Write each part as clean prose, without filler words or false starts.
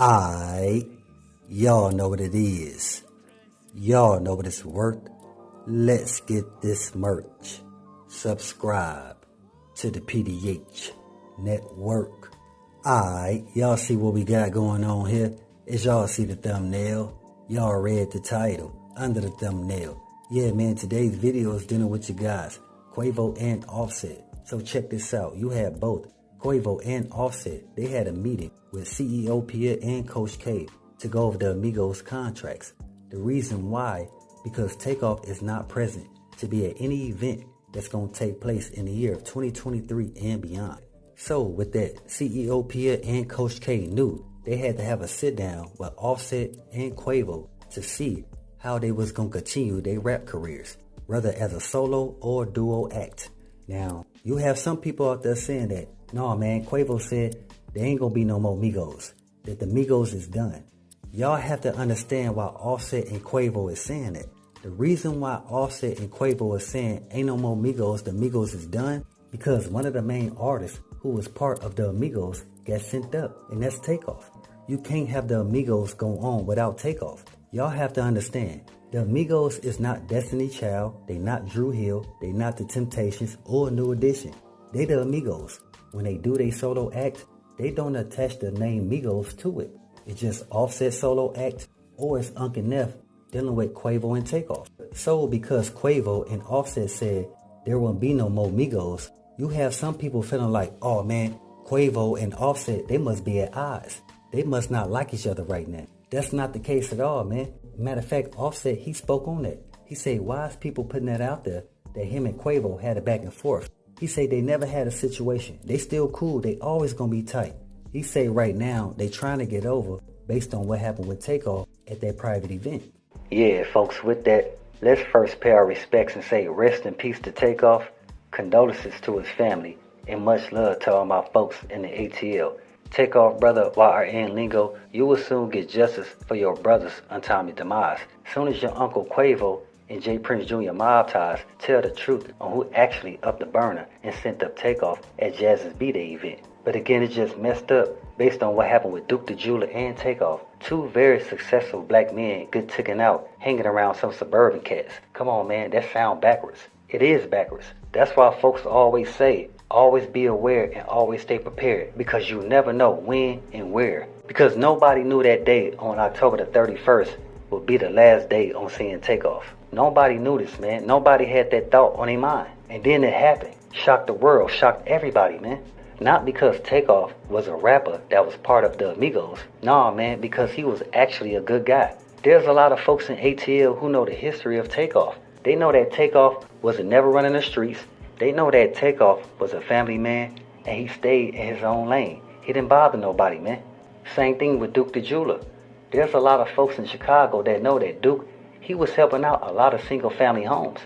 Y'all know what it is. Y'all know what it's worth. Let's get this merch. Subscribe to the PDH Network. Y'all see what we got going on here? As y'all see the thumbnail, y'all read the title under the thumbnail. Yeah, man, today's video is dealing with you guys, Quavo and Offset. So check this out. You have both Quavo and Offset. They had a meeting with CEO Pierre and Coach K to go over the Migos contracts. The reason why, because TakeOff is not present to be at any event that's going to take place in the year of 2023 and beyond. So with that, CEO Pierre and Coach K knew they had to have a sit down with Offset and Quavo to see how they was going to continue their rap careers, whether as a solo or duo act. Now, you have some people out there saying that, no man, Quavo said there ain't going to be no more Migos, that the Migos is done. Y'all have to understand why Offset and Quavo is saying that. The reason why Offset and Quavo is saying ain't no more Migos, the Migos is done, because one of the main artists who was part of the Amigos got sent up, and that's TakeOff. You can't have the Amigos go on without TakeOff. Y'all have to understand, the Amigos is not Destiny Child, they not Drew Hill, they not the Temptations or New Edition. They the Amigos. When they do their solo act, they don't attach the name Migos to it. It's just Offset solo act, or it's Uncle Neff dealing with Quavo and TakeOff. So because Quavo and Offset said there won't be no more Migos, you have some people feeling like, oh man, Quavo and Offset, they must be at odds. They must not like each other right now. That's not the case at all, man. Matter of fact, Offset, he spoke on that. He said, why is people putting that out there that him and Quavo had a back and forth? He said they never had a situation. They still cool. They always gonna be tight. He say right now they trying to get over based on what happened with TakeOff at that private event. Yeah, folks, with that, let's first pay our respects and say rest in peace to TakeOff, condolences to his family, and much love to all my folks in the ATL. TakeOff, brother, YRN lingo, you will soon get justice for your brother's untimely demise. Soon as your Uncle Quavo and J.Prince Jr. Mobties tell the truth on who actually upped the burner and sent up TakeOff at Jazz's B-Day event. But again, it's just messed up based on what happened with Duke the Jeweler and TakeOff. Two very successful black men good ticking out, hanging around some suburban cats. Come on, man, that sound backwards. It is backwards. That's why folks always say, always be aware and always stay prepared, because you never know when and where. Because nobody knew that day on October the 31st would be the last day on seeing TakeOff. Nobody knew this, man. Nobody had that thought on their mind. And then it happened. Shocked the world, shocked everybody, man. Not because TakeOff was a rapper that was part of the Amigos. Nah, man, because he was actually a good guy. There's a lot of folks in ATL who know the history of TakeOff. They know that TakeOff wasn't never running the streets. They know that TakeOff was a family man, and he stayed in his own lane. He didn't bother nobody, man. Same thing with Duke the Jeweler. There's a lot of folks in Chicago that know that Duke, he was helping out a lot of single family homes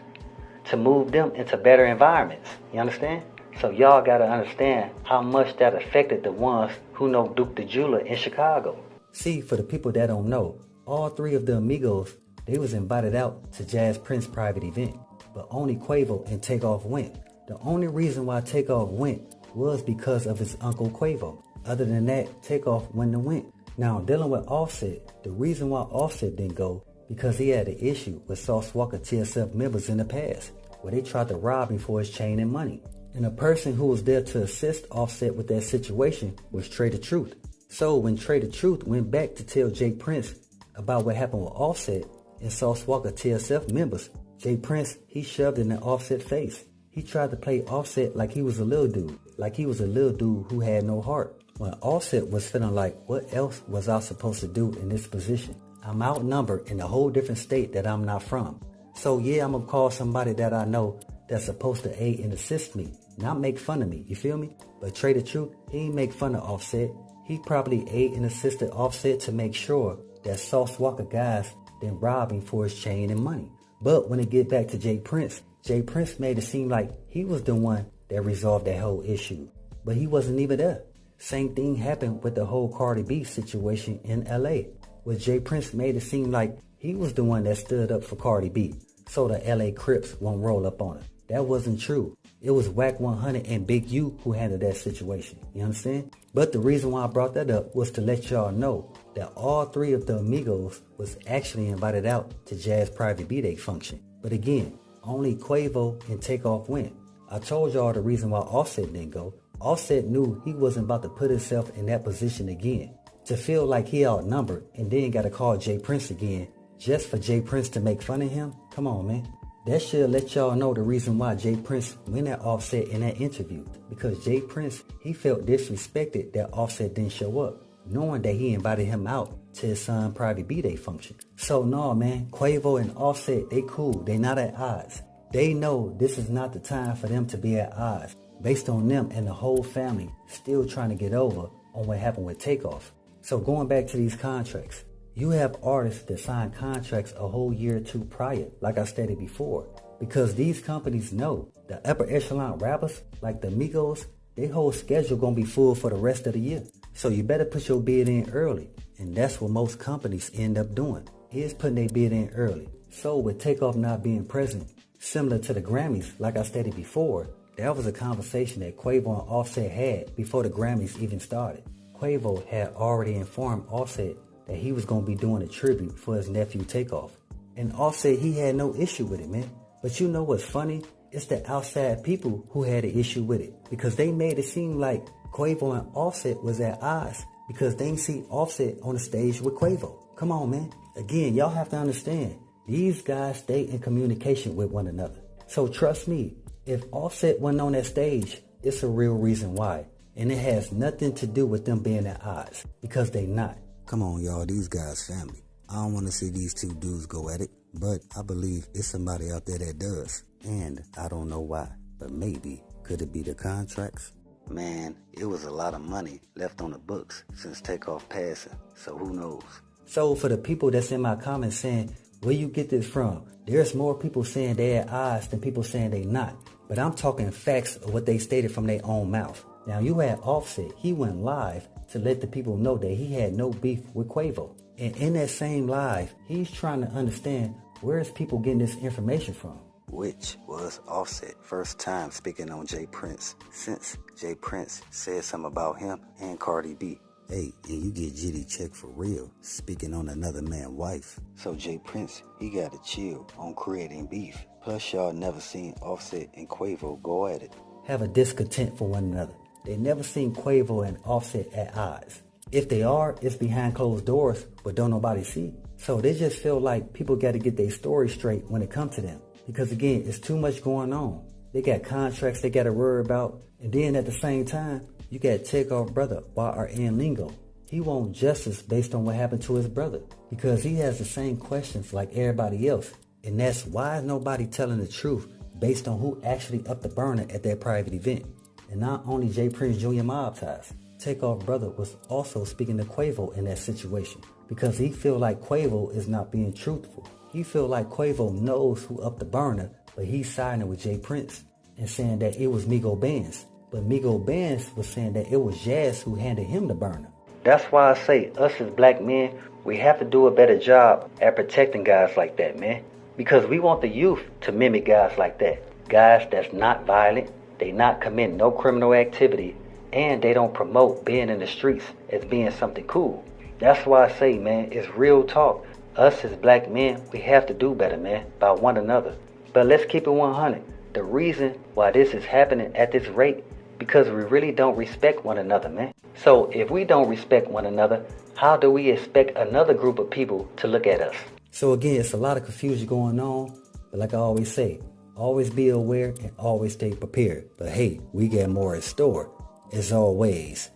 to move them into better environments. You understand? So y'all gotta understand how much that affected the ones who know Duke the Jeweler in Chicago. See, for the people that don't know, all three of the Amigos, they was invited out to J.Prince's private event, but only Quavo and TakeOff went. The only reason why TakeOff went was because of his uncle Quavo. Other than that, TakeOff wouldn't have went. Now, dealing with Offset, the reason why Offset didn't go, because he had an issue with Sauce Walka TSF members in the past, where they tried to rob him for his chain and money. And the person who was there to assist Offset with that situation was Trey the Truth. So when Trey the Truth went back to tell J.Prince about what happened with Offset and Sauce Walka TSF members, J.Prince, he shoved in the Offset face. He tried to play Offset like he was a little dude, who had no heart. When Offset was feeling like, what else was I supposed to do in this position? I'm outnumbered in a whole different state that I'm not from. So yeah, I'm gonna call somebody that I know that's supposed to aid and assist me, not make fun of me, you feel me? But Trey the Truth, he ain't make fun of Offset. He probably aid and assisted Offset to make sure that Sauce Walka guys didn't rob him for his chain and money. But when it get back to J.Prince, J.Prince made it seem like he was the one that resolved that whole issue. But he wasn't even there. Same thing happened with the whole Cardi B situation in LA, where J.Prince made it seem like he was the one that stood up for Cardi B, so the LA Crips won't roll up on her. That wasn't true. It was Whack 100 and Big U who handled that situation. You understand? But the reason why I brought that up was to let y'all know that all three of the Amigos was actually invited out to Jazz private B-Day function. But again, only Quavo and TakeOff went. I told y'all the reason why Offset didn't go. Offset knew he wasn't about to put himself in that position again. To feel like he outnumbered and then gotta call J.Prince again just for J.Prince to make fun of him? Come on, man. That should let y'all know the reason why J.Prince went at Offset in that interview. Because J.Prince, he felt disrespected that Offset didn't show up, knowing that he invited him out to his son private B-Day function. So no, man, Quavo and Offset, they cool. They not at odds. They know this is not the time for them to be at odds, based on them and the whole family still trying to get over on what happened with TakeOff. So going back to these contracts, you have artists that sign contracts a whole year or two prior, like I stated before, because these companies know the upper echelon rappers, like the Migos, their whole schedule gonna be full for the rest of the year. So you better put your bid in early, and that's what most companies end up doing, is putting their bid in early. So with TakeOff not being present, similar to the Grammys, like I stated before, that was a conversation that Quavo and Offset had before the Grammys even started. Quavo had already informed Offset that he was going to be doing a tribute for his nephew TakeOff. And Offset, he had no issue with it, man. But you know what's funny? It's the outside people who had an issue with it, because they made it seem like Quavo and Offset was at odds because they didn't see Offset on the stage with Quavo. Come on, man. Again, y'all have to understand, these guys stay in communication with one another. So trust me, if Offset wasn't on that stage, it's a real reason why. And it has nothing to do with them being at odds, because they not. Come on, y'all, these guys family. I don't want to see these two dudes go at it, but I believe it's somebody out there that does. And I don't know why, but maybe, could it be the contracts? Man, it was a lot of money left on the books since TakeOff passing, so who knows? So for the people that's in my comments saying, where you get this from? There's more people saying they're at odds than people saying they not. But I'm talking facts of what they stated from their own mouth. Now you had Offset, he went live to let the people know that he had no beef with Quavo. And in that same live, he's trying to understand where is people getting this information from. Which was Offset first time speaking on J.Prince since J.Prince said something about him and Cardi B. Hey, and you get Jitty checked for real, speaking on another man's wife. So J.Prince, he gotta chill on creating beef. Plus y'all never seen Offset and Quavo go at it. Have a discontent for one another. They never seen Quavo and Offset at odds. If they are, it's behind closed doors, but don't nobody see. So they just feel like people got to get their story straight when it comes to them. Because again, it's too much going on. They got contracts they got to worry about. And then at the same time, you got TakeOff brother, YRN Lingo. He wants justice based on what happened to his brother. Because he has the same questions like everybody else. And that's why is nobody telling the truth based on who actually upped the burner at that private event. And not only J.Prince Jr. Mobties, TakeOff brother was also speaking to Quavo in that situation, because he feel like Quavo is not being truthful. He feel like Quavo knows who upped the burner, but he's siding with J.Prince and saying that it was Migo Benz. But Migo Benz was saying that it was Jazz who handed him the burner. That's why I say us as black men, we have to do a better job at protecting guys like that, man. Because we want the youth to mimic guys like that. Guys that's not violent, they not commit no criminal activity, and they don't promote being in the streets as being something cool. That's why I say, man, it's real talk. Us as black men, we have to do better, man, by one another. But let's keep it 100. The reason why this is happening at this rate, because we really don't respect one another, man. So if we don't respect one another, how do we expect another group of people to look at us? So again, it's a lot of confusion going on. But like I always say, always be aware and always stay prepared. But hey, we got more in store. As always,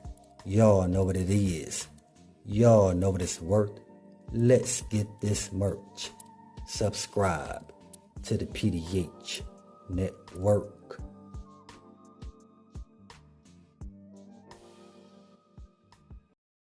y'all know what it is. Y'all know what it's worth. Let's get this merch. Subscribe to the PDH Network.